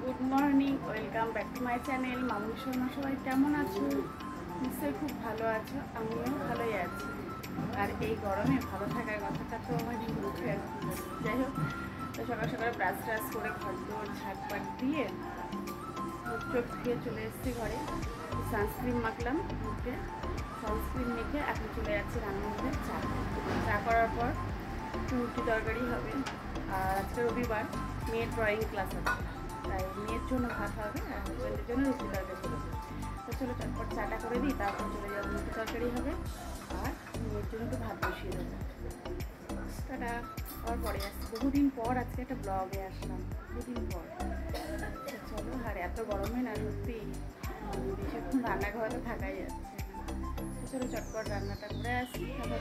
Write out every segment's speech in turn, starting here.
Good morning, welcome back to my channel. মামুনি শর্মা, সবাই কেমন আছো? নিশ্চয়ই খুব ভালো আছো, আমিও ভালোই আছি। আর এই গরমে ভালো থাকার কথাটা তো আমার মুখে আর কি। যাই হোক, তো সকাল সকাল ব্রাশ ট্রাশ করে ঘর দোর ঝাঁটপাট দিয়ে মুখ চোখ ধুয়ে চলে এসেছি ঘরে। সানস্ক্রিন মাখলাম মুখে, সানস্ক্রিন মেখে এখন চলে যাচ্ছি রান্নাঘরে চা করার পর রুটি তরকারি হবে। আর আজকে রবিবার, মেয়ের ড্রয়িং ক্লাস আছে, তাই মেয়ের জন্য ভাত হবে আর হাজব্যান্ডের জন্য রুটি তরকারি হবে। তো চলো চটপট চাটা করে দিই, তারপর চলে যাবো রুটি তরকারি হবে আর মেয়ের জন্য তো ভাত বসিয়ে দেবো। তাটা আবার পরে আসছি, বহুদিন পর আজকে একটা ব্লগে আসলাম, বহুদিন পর। চলো, আর এত গরমে না সত্যি বেশিক্ষণ রান্নাঘরে তো থাকাই যাচ্ছে না। চলো চটপট রান্নাটা করে আসি, তারপর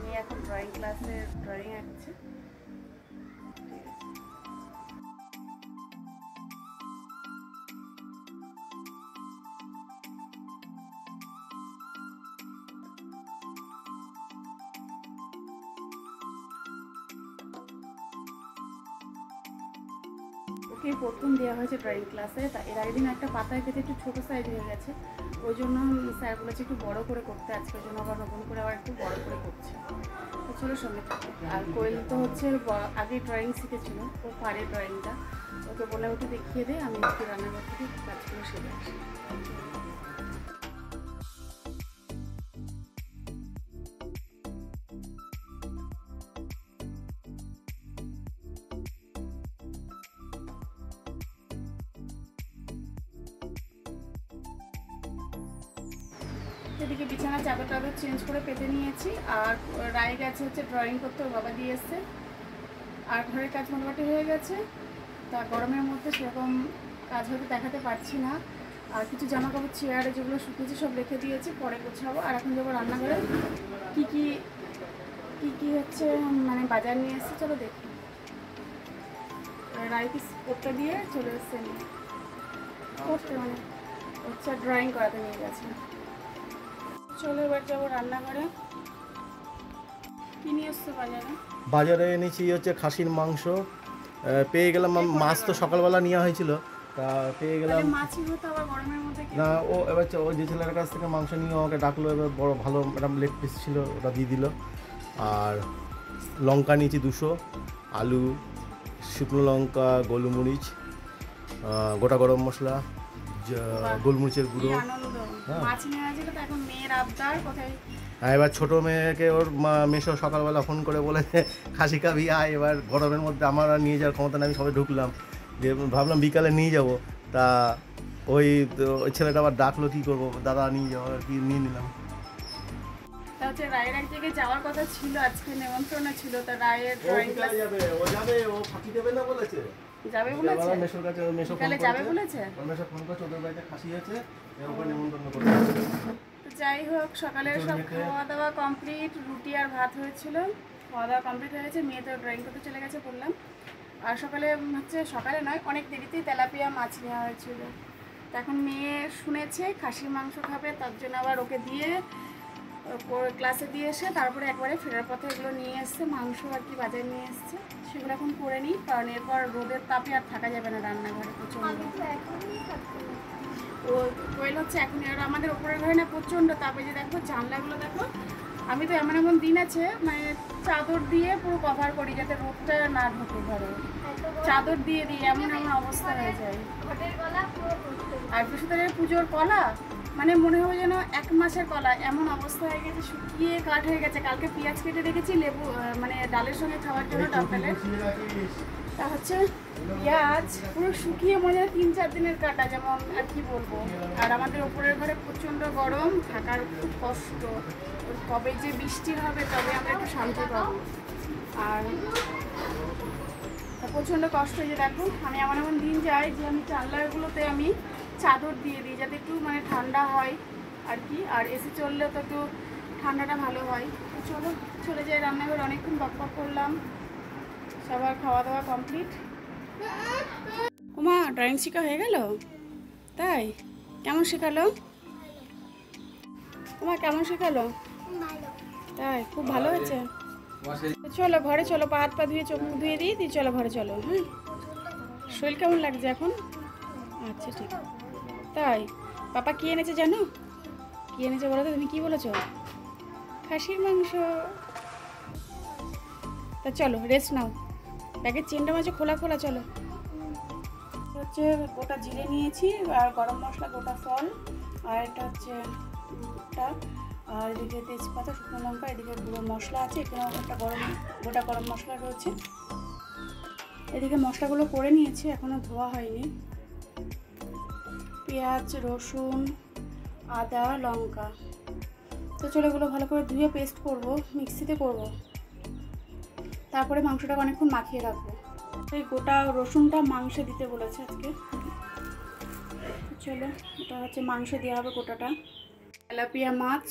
মেয়ে এখন ড্রয়িং ক্লাসে ড্রয়িং আঁকছে। ওকে প্রথম দেওয়া হয়েছে ড্রয়িং ক্লাসে, তা এর আগের দিন একটা পাতায় কেটে একটু ছোটো সাইজ হয়ে গেছে, ওই জন্য স্যার বলেছে একটু বড় করে করতে, আজকে ওই জন্য আবার নতুন করে আবার একটু বড় করে করছে। তো চলো সঙ্গে থাকে। আর কোয়েল তো হচ্ছে আগে ড্রয়িং শিখেছিল, ও পারে ড্রয়িংটা, ওকে বলে ওকে দেখিয়ে দেয়, আমি একটু রান্নাঘর থেকে কাজগুলো শিখে আসি। সেদিকে বিছানা চাদর টাদর চেঞ্জ করে পেতে নিয়েছি, আর রায় গেছে হচ্ছে ড্রয়িং করতে, ওর বাবা দিয়ে এসছে। আর ঘরের কাজ মোটামুটি হয়ে গেছে, তা গরমের মধ্যে সেরকম কাজ হয়তো দেখাতে পারছি না। আর কিছু জামা কাপড় চেয়ারে যেগুলো শুকিয়েছে সব রেখে দিয়েছি, পরে গোছাবো। আর এখন যাবো রান্নাঘরে, কী কী হচ্ছে মানে বাজার নিয়ে এসেছি, চলো দেখি। রায়কে করতে দিয়ে চলে এসছে করতে, মানে হচ্ছে ড্রয়িং করাতে নিয়ে গেছে। চলো এবার যাবো রান্নাঘরে। কি নিয়ে এসছো বাজারে? বাজারে এনেছি হচ্ছে খাসির মাংস, পেয়ে গেলাম। মাছ তো সকালবেলা নেওয়া হয়েছিল, তা পেয়ে গেলাম। মাছই হতো আবার গরমের মধ্যে না, ও এবার ও যে ছেলের কাছ থেকে মাংস নিয়ে আমাকে ডাকলো, এবার বড় ভালো এরকম লেগ পিস ছিল, ওটা দিয়ে দিল। আর লঙ্কা নিয়েছি 200, আলু, শুকনো লঙ্কা, গোলমরিচ, গোটা গরম মশলা, গোলমরিচের গুঁড়ো। হ্যাঁ, এবার ছোটো মেয়েকে ওর মেশো সকালবেলা ফোন করে বলেছে খাসি খাবি আয়। এবার গরমের মধ্যে আমার আর নিয়ে যাওয়ার ক্ষমতা নেই, আমি সবাই ঢুকলাম, দিয়ে ভাবলাম বিকালে নিয়ে যাব। তা ওই ছেলেটা আবার ডাকলো, কী করবো, দাদা নিয়ে যাবো আর কি, নিয়ে নিলাম। হচ্ছে রায়ের এক জায়গায় যাওয়ার কথা ছিল, আজকে নেমন্ত্রণ ছিল, তা রায়ের ড্রয়িং ক্লাস যাবে, ও ফাঁকি দেবে না বলেছে, যাবে বলেছে, মেশোর কাছে মেশো যাবে বলেছে, মেশো ফোন করে ওদের বাড়িতে খাসি আছে, এর উপর নেমন্তন্ন করবে। যাই হোক, সকালের সব খাওয়া দাওয়া কমপ্লিট, রুটি আর ভাত হয়েছিল, খাওয়া দাওয়া কমপ্লিট হয়ে গেছে। মেয়ে তো ড্রয়িং করতে চলে গেছে বললাম। আর সকালে হচ্ছে, সকালে নয় অনেক দেরিতেই তেলাপিয়া মাছ নেওয়া হয়েছিল। তো এখন মেয়ে শুনেছে খাসির মাংস খাবে, তার জন্য আবার ওকে দিয়ে ক্লাসে দিয়ে এসে তারপরে একবারে ফেরার পথে এগুলো নিয়ে এসছে, মাংস আর কি বাজার নিয়ে এসছে, সেগুলো এখন করে নিই, কারণ এরপর রোদের তাপে আর থাকা যাবে না রান্নাঘরে প্রচণ্ড। ও কোয়েল হচ্ছে এখন, আর আমাদের ওপরের ঘরে না প্রচণ্ড তাপে, যে দেখো জানলাগুলো দেখো, আমি তো এমন এমন দিন আছে মানে চাদর দিয়ে পুরো কভার করি যাতে রোদটা না ঢোকে ঘরে, চাদর দিয়ে দিই, এমন এমন অবস্থা হয়ে যায়। আর বৃহস্পতিবার পুজোর কলা মানে মনে হবে যেন 1 মাসের কলা, এমন অবস্থা হয়ে গেছে, শুকিয়ে কাঠ হয়ে গেছে। কালকে পেঁয়াজ কেটে রেখেছি লেবু মানে ডালের সঙ্গে খাওয়ার জন্য, ডালের তা হচ্ছে পেঁয়াজ পুরো শুকিয়ে মনে হয় 3-4 দিনের কাটা, যেমন আর কি বলবো। আর আমাদের ওপরের ঘরে প্রচণ্ড গরম, থাকার খুব কষ্ট, কবে যে বৃষ্টি হবে তবে আমরা একটু শান্তি পাবো। আর প্রচণ্ড কষ্ট, যে দেখো আমি এমন এমন দিন যাই যে আমি জানলাগুলোতে আমি চাদর দিয়ে দিই যাতে একটু মানে ঠান্ডা হয় আর কি। আর এসি চললেও তো একটু ঠান্ডাটা ভালো হয়। তো চলো চলে যাই রান্নাঘরে, অনেকক্ষণ বকবক করলাম। সবার খাওয়া দাওয়া কমপ্লিট। ওমা, ড্রয়িং শেখা হয়ে গেল? তাই কেমন শেখালো? ওমা কেমন শেখালো? তাই খুব ভালো হয়েছে। চলো ঘরে চলো, পা হাত পা ধুয়ে চোখ মুখ ধুয়ে দিই, চলো ঘরে চলো। হ্যাঁ শরীর কেমন লাগছে এখন? আচ্ছা ঠিক আছে। তাই পাপা কি এনেছে জানো? কি এনেছে বলো তো? তুমি কি বলেছো? খাসির মাংস। তা চলো রেস্ট নাও, ব্যাগের চেনটা মাঝে খোলা খোলা। চলো, হচ্ছে গোটা জিরে নিয়েছি আর গরম মশলা, গোটা ফল, আর এটা হচ্ছে টা, আর এদিকে তেজপাতা, শুকনো লঙ্কা, এদিকে গুঁড়ো মশলা আছে, এখানে একটা গোটা গরম মশলা রয়েছে। এদিকে মশলাগুলো করে নিয়েছি, এখনও ধোয়া হয়নি। পেঁয়াজ, রসুন, আদা, লঙ্কা। তো চলো এগুলো ভালো করে ধুয়ে পেস্ট করব, মিক্সিতে করব। তারপরে মাংসটাকে অনেকক্ষণ মাখিয়ে রাখবো। এই গোটা রসুনটা মাংসে দিতে বলেছে আজকে। চলো, এটা হচ্ছে মাংসে দেওয়া হবে গোটাটা। তেলাপিয়া মাছ,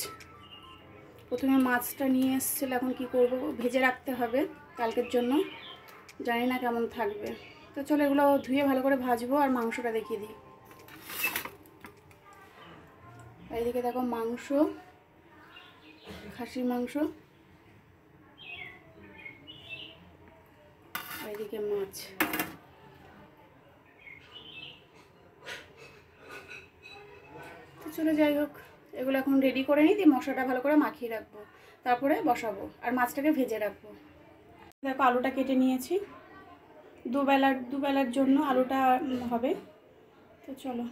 প্রথমে মাছটা নিয়ে এসেছিল, এখন কি করব, ভেজে রাখতে হবে কালকের জন্য, জানি না কেমন থাকবে। তো চলো এগুলো ধুয়ে ভালো করে ভাজবো আর মাংসটা দেখিয়ে দিই। এইদিকে দেখো মাংস, খাসির মাংস, এইদিকে মাছ। তো চলো যাই হোক, এগুলো এখন রেডি করে নিই, দিয়ে মশলাটা ভালো করে মাখিয়ে রাখবো, তারপরে বসাবো আর মাছটাকে ভেজে রাখবো। দেখো আলুটা কেটে নিয়েছি, দুবেলার জন্য আলুটা হবে। তো চলো,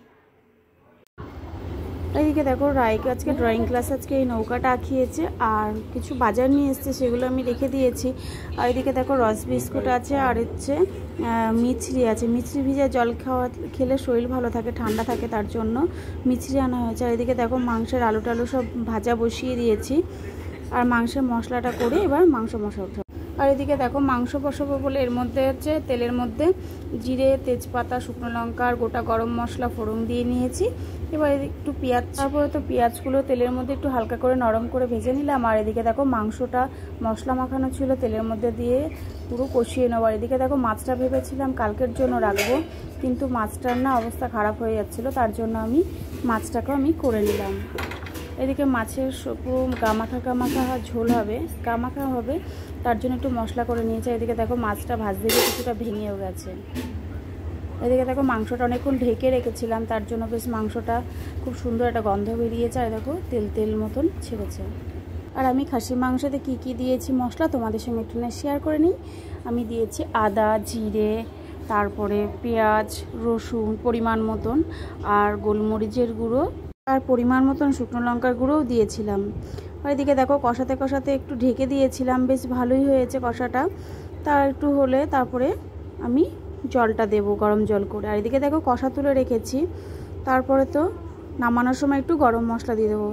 এইদিকে দেখো রায়কে আজকে ড্রয়িং ক্লাস, আজকে এই নৌকাটা আঁকিয়েছে আর কিছু বাজার নিয়ে এসছে, সেগুলো আমি রেখে দিয়েছি। আর এদিকে দেখো রস বিস্কুট আছে আর হচ্ছে মিছরি আছে। মিছরি ভিজা জল খেলে শরীর ভালো থাকে, ঠান্ডা থাকে, তার জন্য মিছরি আনা হয়েছে। আর এদিকে দেখো মাংসের আলু টালু সব ভাজা বসিয়ে দিয়েছি আর মাংসের মশলাটা করে এবার মাংস বসাবো। আর এদিকে দেখো মাংস বসাবো বলে এর মধ্যে হচ্ছে তেলের মধ্যে জিরে, তেজপাতা, শুকনো লঙ্কা আর গোটা গরম মশলা ফোড়ন দিয়ে নিয়েছি। এবার একটু পেঁয়াজ, তারপরে তো পেঁয়াজগুলো তেলের মধ্যে একটু হালকা করে নরম করে ভেজে নিলাম। আর এদিকে দেখো মাংসটা মশলা মাখানো ছিল, তেলের মধ্যে দিয়ে পুরো কষিয়ে নেবো। আর এদিকে দেখো মাছটা ভেবেছিলাম কালকের জন্য রাখবো, কিন্তু মাছটার না অবস্থা খারাপ হয়ে যাচ্ছিলো, তার জন্য মাছটাকে আমি করে নিলাম। এদিকে মাছের পুরো গামাখা ঝোল হবে, গামাখা হবে, তার জন্য একটু মশলা করে নিয়েছে। এদিকে দেখো মাছটা ভাজতে গিয়ে কিছুটা ভেঙেও গেছে। এদিকে দেখো মাংসটা অনেকক্ষণ ঢেকে রেখেছিলাম, তার জন্য বেশ মাংসটা খুব সুন্দর একটা গন্ধ বেরিয়েছে। আর দেখো তেল মতন ছেড়েছে। আর আমি খাসির মাংসতে কি কি দিয়েছি মশলা তোমাদের সঙ্গে একটু শেয়ার করে নিই। আমি দিয়েছি আদা, জিরে, তারপরে পেঁয়াজ, রসুন পরিমাণ মতন, আর গোলমরিচের গুঁড়ো, আর পরিমাণ মতন শুকনো লঙ্কার গুঁড়োও দিয়েছিলাম। আর এদিকে দেখো কষাতে কষাতে একটু ঢেকে দিয়েছিলাম, বেশ ভালোই হয়েছে কষাটা। তার একটু হলে তারপরে আমি জলটা দেবো, গরম জল করে। আর এদিকে দেখো কষা তুলে রেখেছি, তারপরে তো নামানোর সময় একটু গরম মশলা দিয়ে দেবো।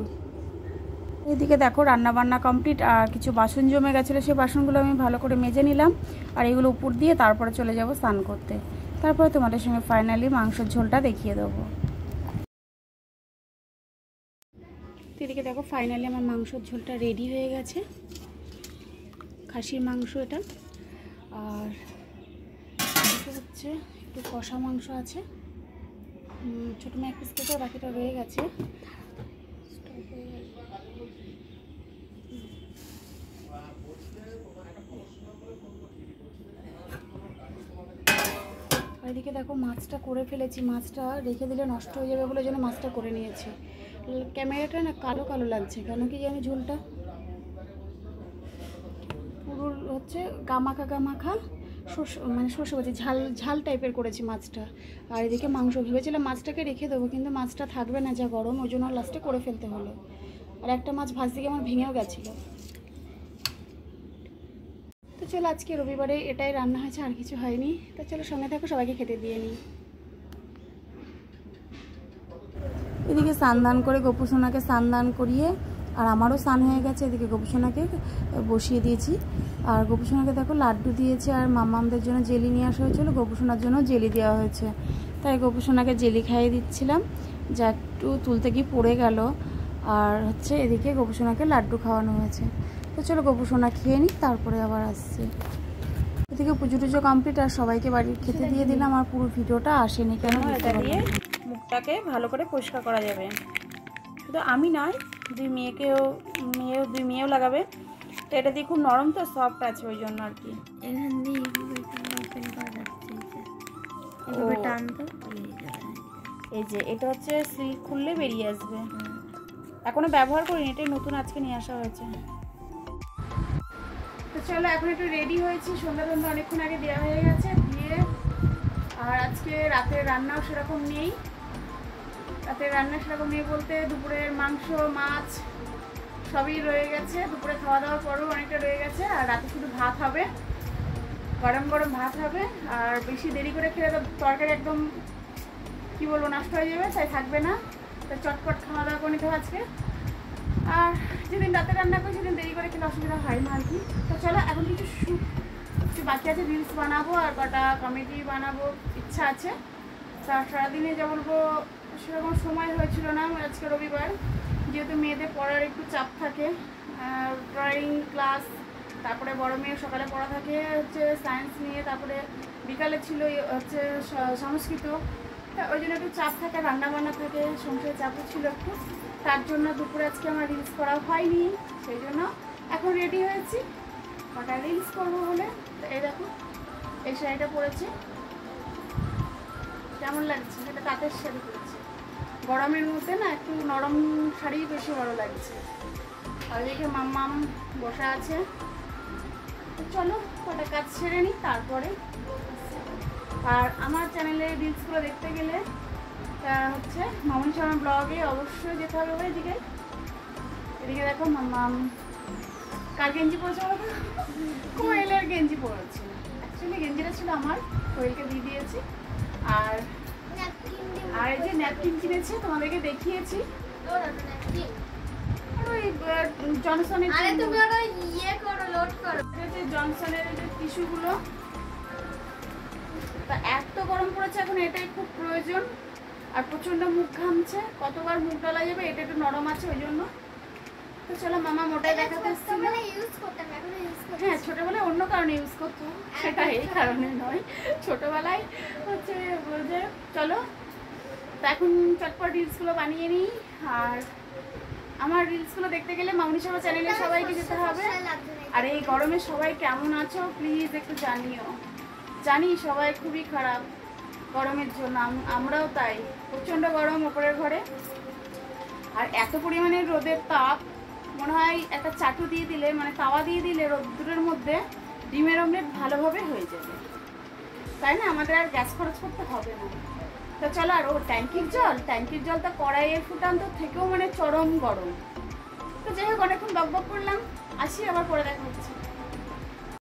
এদিকে দেখো রান্নাবান্না কমপ্লিট, আর কিছু বাসন জমে গেছিলো, সেই বাসনগুলো আমি ভালো করে মেজে নিলাম। আর এগুলো উপর দিয়ে তারপরে চলে যাব স্নান করতে। তারপরে তোমাদের সঙ্গে ফাইনালি মাংসের ঝোলটা দেখিয়ে দেবো। এদিকে দেখো ফাইনালি আমার মাংসের ঝোলটা রেডি হয়ে গেছে, খাসির মাংস এটা। আর হচ্ছে একটু কষা মাংস আছে, ছোটো মেয়ে এক পিস কেটে বাকিটা রয়ে গেছে। এদিকে দেখো মাছটা করে ফেলেছি, মাছটা রেখে দিলে নষ্ট হয়ে যাবে বলে জন্য মাছটা করে নিয়েছি। ক্যামেরাটা না কালো কালো লাগছে, কেন কি জানি, ঝোলটা পুরো হচ্ছে গামাখা মানে সর্ষে বলছি ঝাল টাইপের করেছি মাছটা। আর এদিকে মাংস ভেবেছিলাম মাছটাকে রেখে দেবো, কিন্তু মাছটা থাকবে না, যা গরম, ওই জন্য লাস্টে করে ফেলতে হলো। আর একটা মাছ ভাজতে গিয়ে আমার ভেঙেও গেছিলো। তো চলো আজকে রবিবারে এটাই রান্না হয়েছে, আর কিছু হয়নি। তো চলো সঙ্গে থাকো, সবাইকে খেতে দিয়ে নিই। এদিকে স্নান করে গোপুসোনাকে স্নান করিয়ে, আর আমারও স্নান হয়ে গেছে, এদিকে গোপুসোনাকে বসিয়ে দিয়েছি। আর গোপুসোনাকে দেখো লাড্ডু দিয়েছে, আর মামামদের জন্য জেলি নিয়ে আসা হয়েছিল, গোপুসোনার জন্য জেলি দেওয়া হয়েছে। তাই গোপুসোনাকে জেলি খাইয়ে দিচ্ছিলাম, যা একটু তুলতে গিয়ে পড়ে গেল। আর হচ্ছে এদিকে গোপুসোনাকে লাড্ডু খাওয়ানো হয়েছে। তো চলো গোপুসোনা খেয়ে নিই, তারপরে আবার আসছি। এদিকে পুজো টুজো কমপ্লিট, আর সবাইকে বাড়ির খেতে দিয়ে দিলাম। আর পুরো ভিডিওটা আসেনি কেন, এটা দিয়ে মুখটাকে ভালো করে পরিষ্কার করা যাবে। শুধু আমি নয়, দুই মেয়েও লাগাবে। তো এটা দিয়ে খুব নরম, তো সফট আছে, ওই জন্য আর কি। এভাবে টান তো বেরিয়ে যাবে। এই যে এটা হচ্ছে সিল্ক খুললে বেরিয়ে আসবে। এখনো ব্যবহার করিনি, এটাই নতুন আজকে নিয়ে আসা হয়েছে। তো চলো এখন একটু রেডি হয়েছি, সন্ধ্যা সন্ধ্যা অনেকক্ষণ আগে দেওয়া হয়ে গেছে দিয়ে। আর আজকে রাতের রান্নাও সেরকম নেই, রাতের রান্না সেরকম নেই বলতে দুপুরের মাংস মাছ সবই রয়ে গেছে, দুপুরে খাওয়া দাওয়ার পরেও অনেকটা রয়ে গেছে। আর রাতে শুধু ভাত হবে, গরম গরম ভাত হবে। আর বেশি দেরি করে খেলে তো তরকারি একদম কী বলবো নষ্ট হয়ে যাবে, তাই থাকবে না। তাই চটপট খাওয়া দাওয়া করে নিতে হবে আজকে। আর যেদিন রাতে রান্না করি সেদিন দেরি করে খেলে অসুবিধা হয় না আর কি। তো চলো এখন কিছু বাকি আছে, রিলস বানাবো আর কটা কমেডি বানাবো ইচ্ছা আছে। তা সারাদিনে যা বলবো সেরকম সময় হয়েছিল না। আজকে রবিবার, যেহেতু মেয়েদের পড়ার একটু চাপ থাকে, ড্রয়িং ক্লাস, তারপরে বড় মেয়ে সকালে পড়া থাকে হচ্ছে সায়েন্স নিয়ে, তারপরে বিকালে ছিল হচ্ছে সংস্কৃত। তা ওই জন্য একটু চাপ থাকে, রান্নাবান্না থাকে, সংসারে চাপও ছিল একটু। তার জন্য দুপুরে আজকে আমার রিলস করা হয়নি, সেই জন্য এখন রেডি হয়েছি কটা রিলস করবো বলে। তো এই দেখো এই শাড়িটা পরেছি, কেমন লাগছে? এটা তাঁতের শাড়ি পরেছি, গরমের মধ্যে না একটু নরম শাড়ি বেশি ভালো লাগছে। আর এদিকে মাম্মাম বসা আছে। তো চলো কটা কাজ সেরে নিই তারপরে। আর আমার চ্যানেলে রিলসগুলো দেখতে গেলে হচ্ছে মামনি শর্মা ব্লগে অবশ্যই যেতে হবে। এদিকে এদিকে দেখো মাম্মাম কার গেঞ্জি পরেছে বলো তো? কোয়েলের গেঞ্জি পরেছে। অ্যাকচুয়ালি গেঞ্জিটা ছিল আমার, কোয়েলকে দিয়ে দিয়েছি। আর আর এই যে ন্যাপকিন কিনেছি, তোমাদেরকে দেখিয়েছি। আর ওই জনসনের জনসনের যে টিস্যুগুলো, তা এত গরম পড়েছে এখন এটাই খুব প্রয়োজন। আর প্রচণ্ড মুখ ঘামছে, কতবার মুখ ডালা যাবে, এটা একটু নরম আছে ওই জন্য। তো চলো মামা মোটাই দেখাতে এসেছিল। হ্যাঁ ছোটোবেলায় অন্য কারণে ইউজ করতো, সেটা এই কারণে নয়। ছোটোবেলায় হচ্ছে যে চলো তা এখন চটপট রিলসগুলো বানিয়ে নিই। আর আমার রিলসগুলো দেখতে গেলে মামনি শর্মা চ্যানেলে সবাইকে যেতে হবে। আর এই গরমে সবাই কেমন আছো প্লিজ একটু জানিও। জানি সবাই খুবই খারাপ গরমের জন্য, আমরাও তাই। প্রচণ্ড গরম ওপরের ঘরে, আর এত পরিমাণে রোদের তাপ, মনে হয় একটা চাটু দিয়ে দিলে, মানে তাওয়া দিয়ে দিলে রোদ্দুরের মধ্যে ডিমের অমলেট ভালোভাবে হয়ে যাবে, তাই না? আমাদের আর গ্যাস খরচ করতে হবে না। তো চলো, আর ও ট্যাঙ্কির জলটা কড়াইয়ের ফুটান্ত থেকেও মানে চরম গরম। তো যাই হোক অনেকক্ষণ বক বক করলাম, আসি আবার পরে দেখা হচ্ছে।